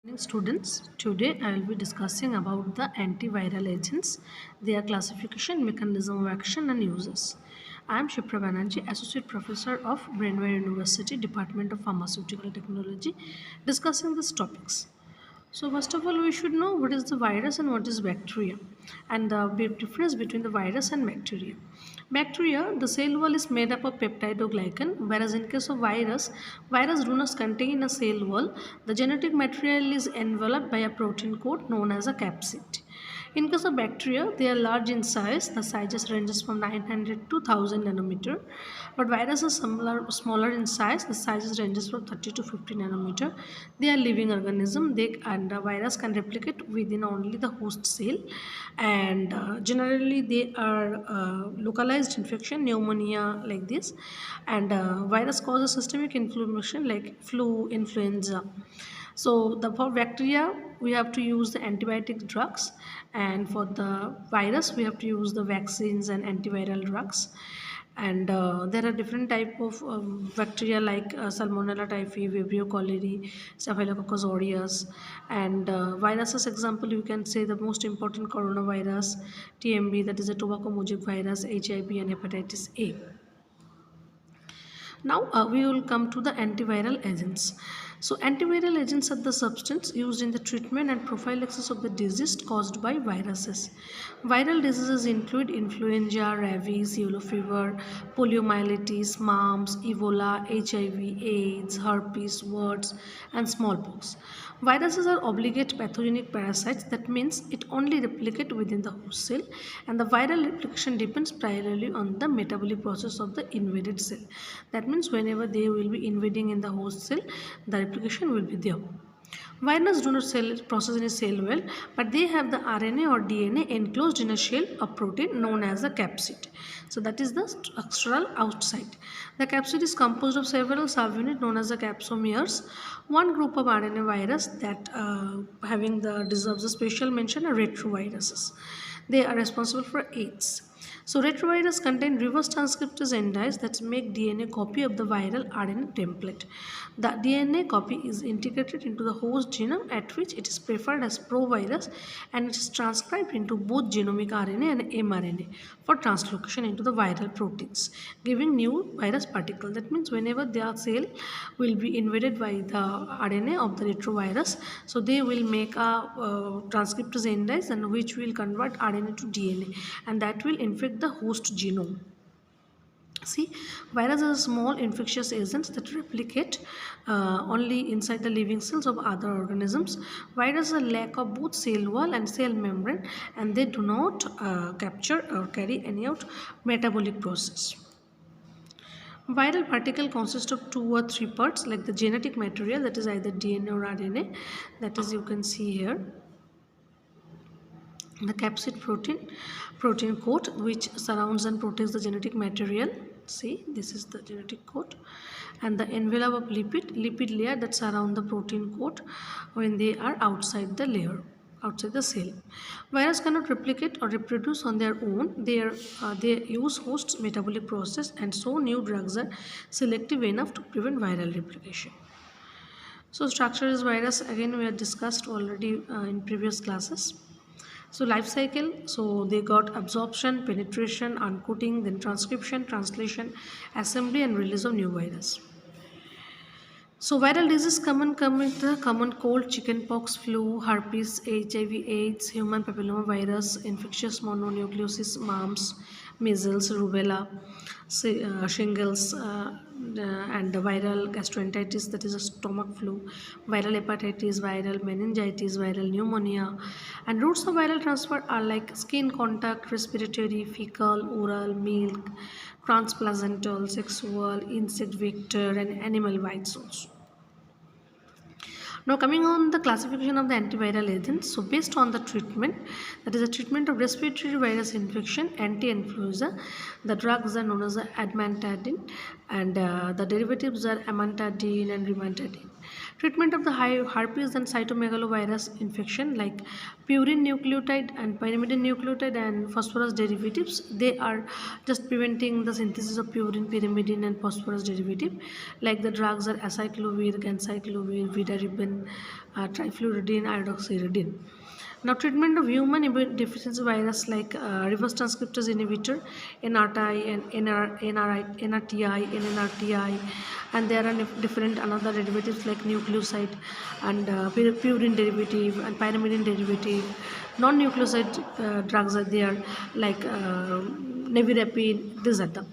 Morning students, today I will be discussing about the antiviral agents, their classification, mechanism of action and uses. I am Shipra Banerjee, Associate Professor of Brainware University, Department of Pharmaceutical Technology, discussing these topics. So first of all, we should know what is the virus and what is bacteria, and the big difference between the virus and bacteria. Bacteria, the cell wall is made up of peptidoglycan, whereas in case of virus do not contain a cell wall. The genetic material is enveloped by a protein coat known as a capsid. In case of bacteria, they are large in size. The sizes ranges from 900 to 1000 nanometer. But viruses are smaller in size. The sizes ranges from 30 to 50 nanometer. They are living organism. And the virus can replicate within only the host cell. And generally, they are localized infection, pneumonia like this. And virus causes systemic inflammation like flu, influenza. So for bacteria, we have to use the antibiotic drugs, and for the virus, we have to use the vaccines and antiviral drugs. And there are different type of bacteria like Salmonella typhi, Vibrio cholerae, Staphylococcus aureus, and viruses. Example, you can say the most important coronavirus, TMB, that is a tobacco mosaic virus, HIV, and hepatitis A. Now we will come to the antiviral agents. So antiviral agents are the substance used in the treatment and prophylaxis of the disease caused by viruses. Viral diseases include influenza, rabies, yellow fever, poliomyelitis, mumps, Ebola, HIV, AIDS, herpes, warts, and smallpox. Viruses are obligate pathogenic parasites. That means it only replicate within the host cell, and the viral replication depends primarily on the metabolic process of the invaded cell. That means whenever they will be invading in the host cell, the replication will be there. Viruses do not process any cell wall, but they have the RNA or DNA enclosed in a shell of protein known as the capsid. So that is the structural outside. The capsid is composed of several subunits known as the capsomeres. One group of RNA virus that deserves a special mention are retroviruses. They are responsible for AIDS. So retrovirus contain reverse transcriptase enzymes that make DNA copy of the viral RNA template. The DNA copy is integrated into the host genome, at which it is preferred as provirus, and it is transcribed into both genomic RNA and mRNA for translocation into the viral proteins, giving new virus particle. That means whenever their cell will be invaded by the RNA of the retrovirus, so they will make a transcriptase enzymes, and which will convert RNA to DNA, and that will infect the host genome. See, viruses are small infectious agents that replicate only inside the living cells of other organisms. Viruses lack of both cell wall and cell membrane, and they do not capture or carry any out metabolic process. Viral particle consists of 2 or 3 parts, like the genetic material, that is either DNA or RNA, that is you can see here. The capsid protein coat, which surrounds and protects the genetic material. See, this is the genetic coat, and the envelope of lipid layer that surround the protein coat when they are outside the layer, outside the cell. Virus cannot replicate or reproduce on their own. They use host's metabolic process, and so new drugs are selective enough to prevent viral replication. So structure is virus, again we have discussed already in previous classes. So life cycle, so they got absorption, penetration, uncoating, then transcription, translation, assembly and release of new virus. So viral disease come with the common cold, chickenpox, flu, herpes, HIV, AIDS, human papillomavirus, infectious mononucleosis, mumps, measles, rubella, shingles, and the viral gastroenteritis, that is a stomach flu, viral hepatitis, viral meningitis, viral pneumonia. And routes of viral transfer are like skin contact, respiratory, fecal, oral, milk, transplacental, sexual, insect vector, and animal bites also. Now coming on the classification of the antiviral agents. So based on the treatment, that is the treatment of respiratory virus infection, anti-influenza, the drugs are known as the amantadine, and the derivatives are amantadine and rimantadine. Treatment of the herpes and cytomegalovirus infection like purine nucleotide and pyrimidine nucleotide and phosphorus derivatives. They are just preventing the synthesis of purine, pyrimidine and phosphorus derivative. Like the drugs are acyclovir, ganciclovir, vidarabine, trifluridine, iodoxiridine. Now, treatment of human immune deficiency virus like reverse transcriptase inhibitor, NRTI and NRTI, NNRTI, and there are different another derivatives like nucleoside and purine derivative and pyrimidine derivative. Non-nucleoside drugs are there like nevirapine. These are them.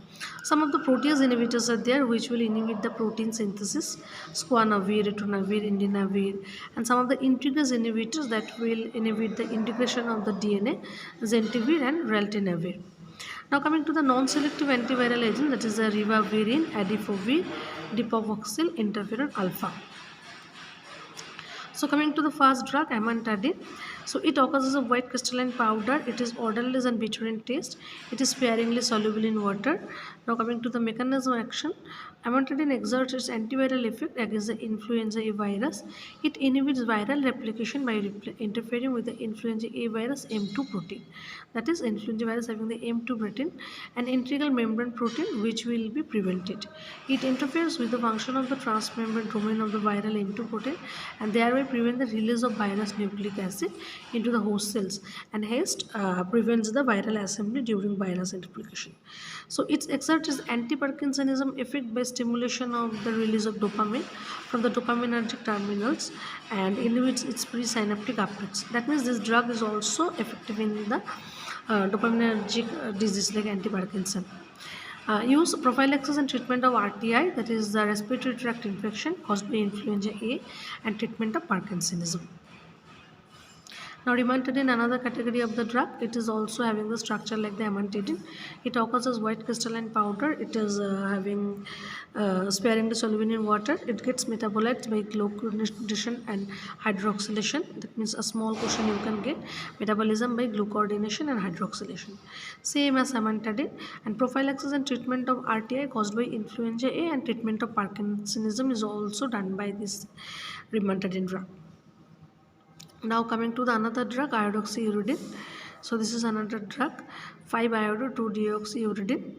Some of the protease inhibitors are there which will inhibit the protein synthesis, squanavir, ritonavir, indinavir, and some of the integrase inhibitors that will inhibit the integration of the DNA, zentivir and reltinavir. Now coming to the non-selective antiviral agent, that is the ribavirin, adifovir, dipovoxyl, interferon alpha. So coming to the first drug, amantadine. So it occurs as a white crystalline powder. It is odorless and bitter in taste. It is sparingly soluble in water. Now coming to the mechanism of action, amantadine exerts its antiviral effect against the influenza A virus. It inhibits viral replication by interfering with the influenza A virus M2 protein. That is influenza virus having the M2 protein, an integral membrane protein which will be prevented. It interferes with the function of the transmembrane domain of the viral M2 protein and thereby prevent the release of virus nucleic acid into the host cells and hence prevents the viral assembly during virus multiplication. So it exerts its anti-Parkinsonism effect by stimulation of the release of dopamine from the dopaminergic terminals and inhibits its presynaptic uptakes. That means this drug is also effective in the dopaminergic disease like anti-Parkinson. Use prophylaxis and treatment of RTI, that is the respiratory tract infection caused by influenza A, and treatment of Parkinsonism. Now amantadine, another category of the drug, it is also having the structure like the amantadine. It occurs as white crystalline powder. It is having sparingly soluble in water. It gets metabolized by glucuronidation and hydroxylation. That means a small portion you can get metabolism by glucuronidation and hydroxylation. Same as amantadine. And prophylaxis and treatment of RTI caused by influenza A and treatment of Parkinsonism is also done by this amantadine drug. Now coming to the another drug, iodoxiuridine. So this is another drug, 5-iodo-2-deoxyuridine,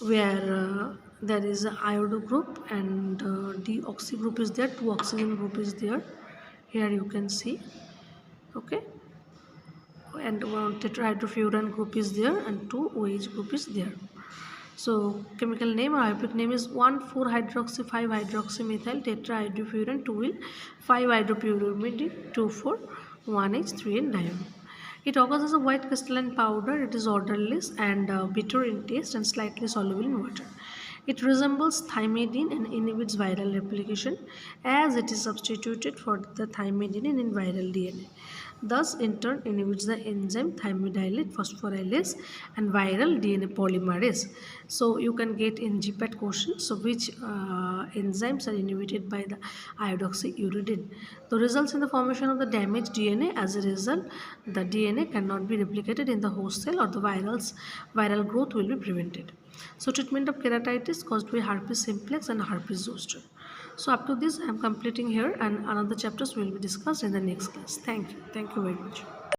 where there is a iodo group and deoxy group is there, 2 oxygen group is there. Here you can see, okay, and one tetrahydrofuran group is there and 2 OH group is there. So chemical name or ionic name is 1,4-hydroxy-5-hydroxymethyl tetrahydrofuran 2-5-hydropyrimidine 2,4-1H3N diamine. It occurs as a white crystalline powder. It is odorless and bitter in taste and slightly soluble in water. It resembles thymidine and inhibits viral replication as it is substituted for the thymidine in viral DNA. Thus, in turn, inhibits the enzyme thymidylate phosphorylase and viral DNA polymerase. So, you can get in GPAT questions, so which enzymes are inhibited by the iodoxiuridine. The results in the formation of the damaged DNA. As a result, the DNA cannot be replicated in the host cell or the viral growth will be prevented. So, treatment of keratitis caused by herpes simplex and herpes zoster. So up to this I am completing here and another chapters will be discussed in the next class. Thank you. Thank you very much.